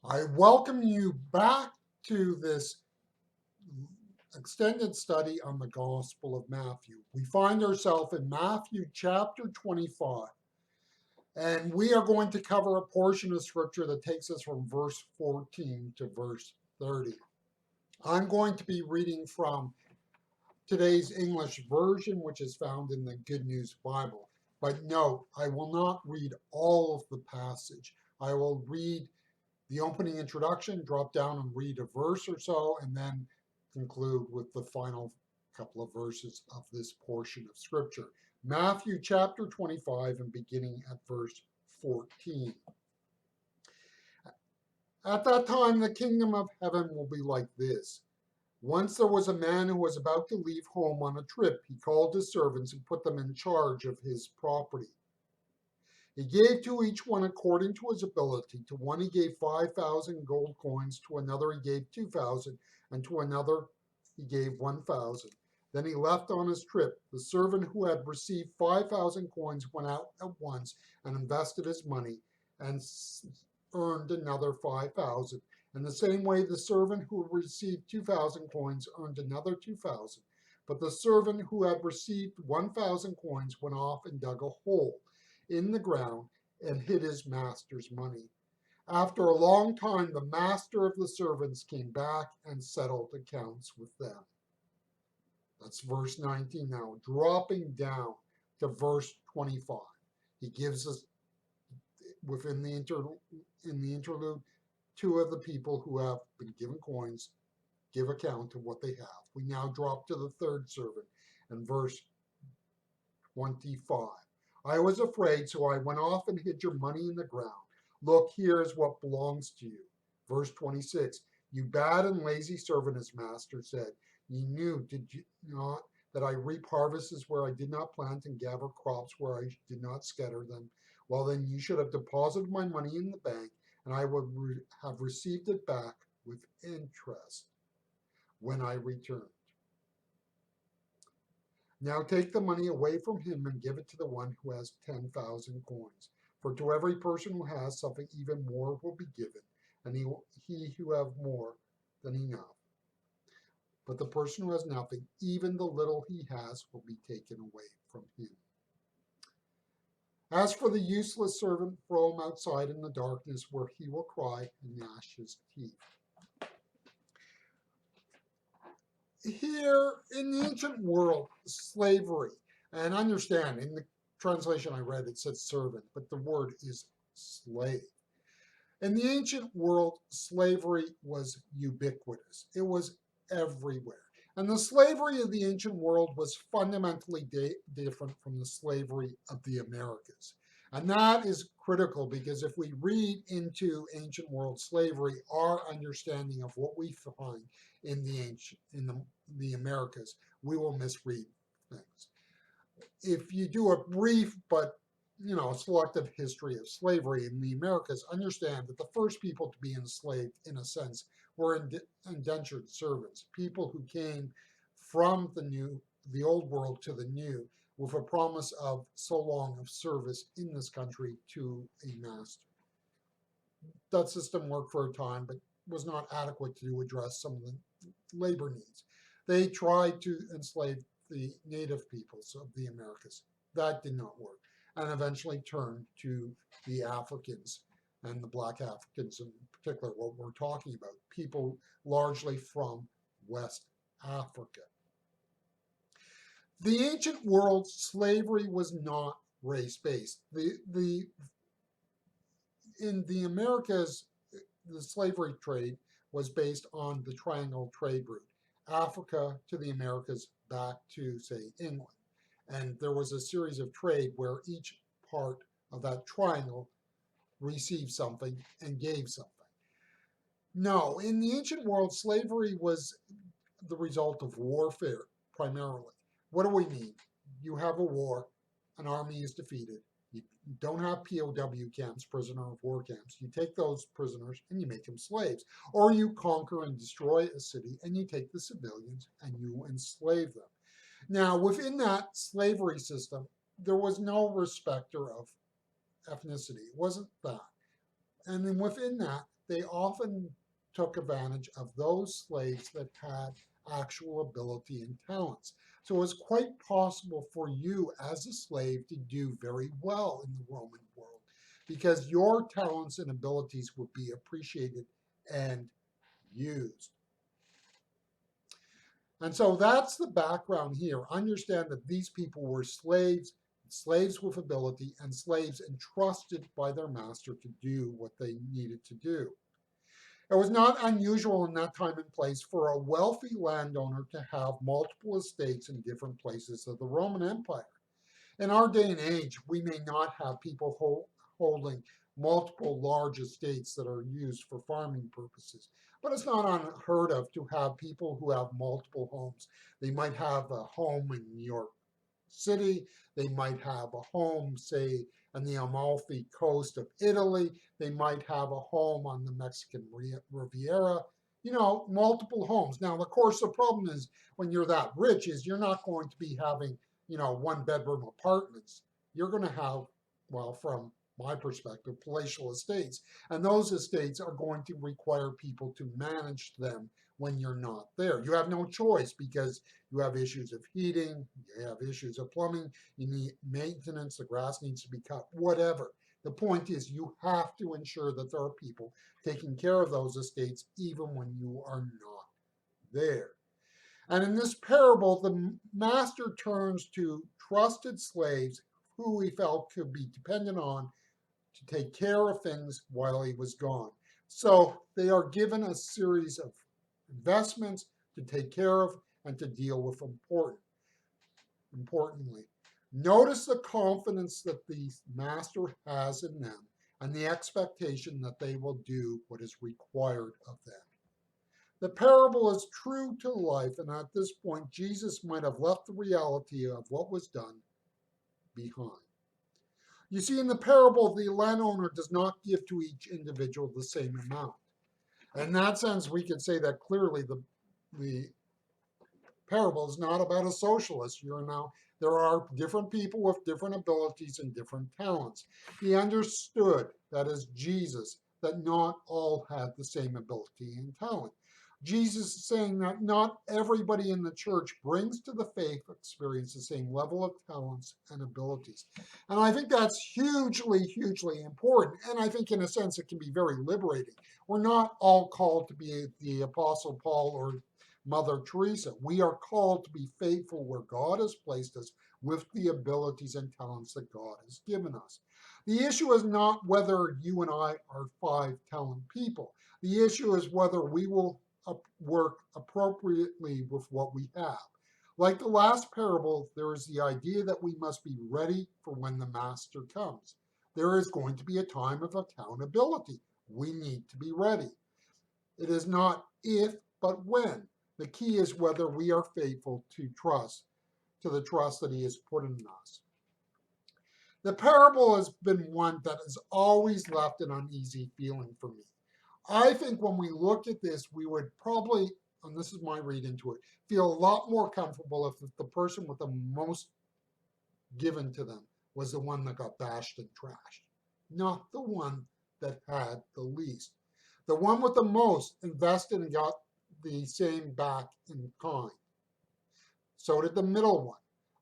I welcome you back to this extended study on the Gospel of Matthew. We find ourselves in Matthew chapter 25, and we are going to cover a portion of scripture that takes us from verse 14 to verse 30. I'm going to be reading from today's English version, which is found in the Good News Bible. But note, I will not read all of the passage. I will read the opening introduction, drop down and read a verse or so, and then conclude with the final couple of verses of this portion of scripture. Matthew chapter 25 and beginning at verse 14. At that time, the kingdom of heaven will be like this. Once there was a man who was about to leave home on a trip. He called his servants and put them in charge of his property. He gave to each one according to his ability. To one he gave 5,000 gold coins, to another he gave 2,000, and to another he gave 1,000. Then he left on his trip. The servant who had received 5,000 coins went out at once and invested his money and earned another 5,000. In the same way, the servant who received 2,000 coins earned another 2,000. But the servant who had received 1,000 coins went off and dug a hole in the ground and hid his master's money. After a long time, the master of the servants came back and settled accounts with them. That's verse 19 now, dropping down to verse 25. He gives us, within the interlude, two of the people who have been given coins give account of what they have. We now drop to the third servant in verse 25. I was afraid, so I went off and hid your money in the ground. Look, here is what belongs to you. Verse 26. You bad and lazy servant, his master said. You knew, did you not, that I reap harvests where I did not plant and gather crops where I did not scatter them? Well, then you should have deposited my money in the bank, and I would have received it back with interest when I returned. Now take the money away from him and give it to the one who has 10,000 coins. For to every person who has something, even more will be given, and he who have more than enough. But the person who has nothing, even the little he has, will be taken away from him. As for the useless servant, throw him outside in the darkness, where he will cry and gnash his teeth. Here in the ancient world, slavery, and understand in the translation I read it said servant, but the word is slave. In the ancient world, slavery was ubiquitous. It was everywhere. And the slavery of the ancient world was fundamentally different from the slavery of the Americas. And that is critical because if we read into ancient world slavery, our understanding of what we find in the Americas, we will misread things. If you do a brief but selective history of slavery in the Americas, understand that the first people to be enslaved, in a sense, were indentured servants, people who came from the old world to the new, with a promise of so long of service in this country to a master. That system worked for a time, but was not adequate to address some of the labor needs. They tried to enslave the native peoples of the Americas. That did not work, and eventually turned to the Africans and the black Africans in particular, what we're talking about, people largely from West Africa. The ancient world, slavery was not race-based. In the Americas, the slavery trade was based on the triangle trade route, Africa to the Americas back to, say, England. And there was a series of trade where each part of that triangle received something and gave something. No, in the ancient world, slavery was the result of warfare primarily. What do we mean? You have a war, an army is defeated. You don't have POW camps, prisoner of war camps. You take those prisoners and you make them slaves. Or you conquer and destroy a city and you take the civilians and you enslave them. Now, within that slavery system, there was no respecter of ethnicity. It wasn't that. And then within that, they often took advantage of those slaves that had actual ability and talents. So it's quite possible for you as a slave to do very well in the Roman world because your talents and abilities would be appreciated and used. And so that's the background here. Understand that these people were slaves, slaves with ability, and slaves entrusted by their master to do what they needed to do. It was not unusual in that time and place for a wealthy landowner to have multiple estates in different places of the Roman Empire. In our day and age, we may not have people holding multiple large estates that are used for farming purposes, but it's not unheard of to have people who have multiple homes. They might have a home in New York City, they might have a home, say, on the Amalfi Coast of Italy, they might have a home on the Mexican Riviera, multiple homes. Now, of course, the problem is when you're that rich is you're not going to be having one bedroom apartments. You're going to have, well, from my perspective, palatial estates. And those estates are going to require people to manage them when you're not there. You have no choice because you have issues of heating, you have issues of plumbing, you need maintenance, the grass needs to be cut, whatever. The point is you have to ensure that there are people taking care of those estates even when you are not there. And in this parable, the master turns to trusted slaves who he felt could be dependent on to take care of things while he was gone. So they are given a series of investments to take care of and to deal with importantly. Notice the confidence that the master has in them and the expectation that they will do what is required of them. The parable is true to life, and at this point, Jesus might have left the reality of what was done behind. You see, in the parable, the landowner does not give to each individual the same amount. In that sense, we can say that clearly the parable is not about a socialist. There are different people with different abilities and different talents. He understood, that is Jesus, that not all had the same ability and talent. Jesus is saying that not everybody in the church brings to the faith experience the same level of talents and abilities. And I think that's hugely, hugely important. And I think in a sense it can be very liberating. We're not all called to be the Apostle Paul or Mother Teresa. We are called to be faithful where God has placed us with the abilities and talents that God has given us. The issue is not whether you and I are 5 talent people. The issue is whether we will work appropriately with what we have. Like the last parable, there is the idea that we must be ready for when the master comes. There is going to be a time of accountability. We need to be ready. It is not if, but when. The key is whether we are faithful to the trust that he has put in us. The parable has been one that has always left an uneasy feeling for me. I think when we look at this, we would probably, and this is my read into it, feel a lot more comfortable if the person with the most given to them was the one that got bashed and trashed, not the one that had the least. The one with the most invested and got the same back in kind. So did the middle one.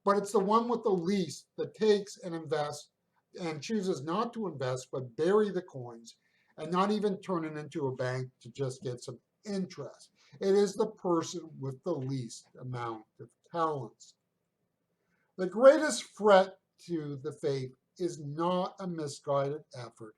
But it's the one with the least that takes and invests and chooses not to invest, but bury the coins and not even turn it into a bank to just get some interest. It is the person with the least amount of talents. The greatest threat to the faith is not a misguided effort,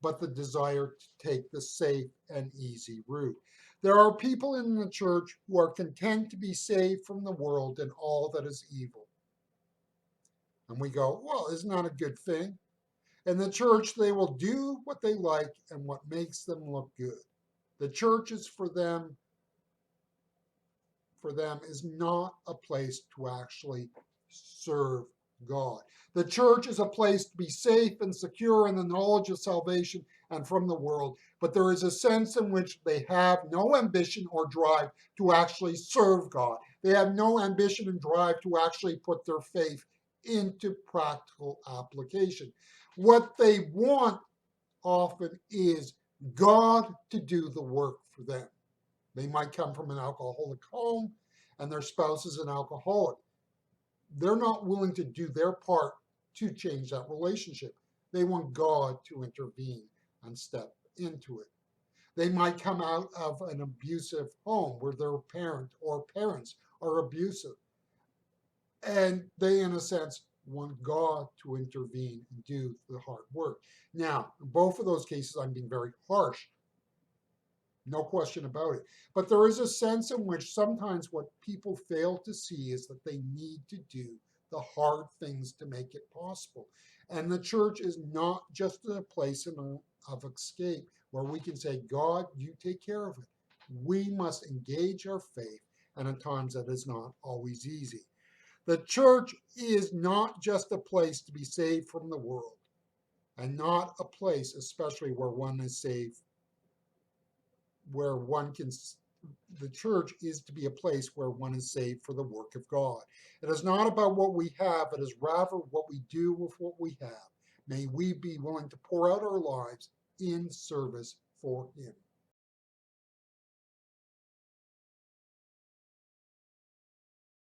but the desire to take the safe and easy route. There are people in the church who are content to be saved from the world and all that is evil. And we go, well, isn't that a good thing? In the church, they will do what they like and what makes them look good. The church is for them is not a place to actually serve God. The church is a place to be safe and secure in the knowledge of salvation and from the world, but there is a sense in which they have no ambition or drive to actually serve God. They have no ambition and drive to actually put their faith into practical application. What they want often is God to do the work for them. They might come from an alcoholic home and their spouse is an alcoholic. They're not willing to do their part to change that relationship. They want God to intervene and step into it. They might come out of an abusive home where their parent or parents are abusive. And they, in a sense, want God to intervene and do the hard work. Now, in both of those cases, I'm being very harsh, no question about it. But there is a sense in which sometimes what people fail to see is that they need to do the hard things to make it possible. And the church is not just a place of escape where we can say, God, you take care of it. We must engage our faith, and at times that is not always easy. The church is not just a place to be saved from the world, and not a place, especially where one is saved, where one can, the church is to be a place where one is saved for the work of God. It is not about what we have, it is rather what we do with what we have. May we be willing to pour out our lives in service for Him.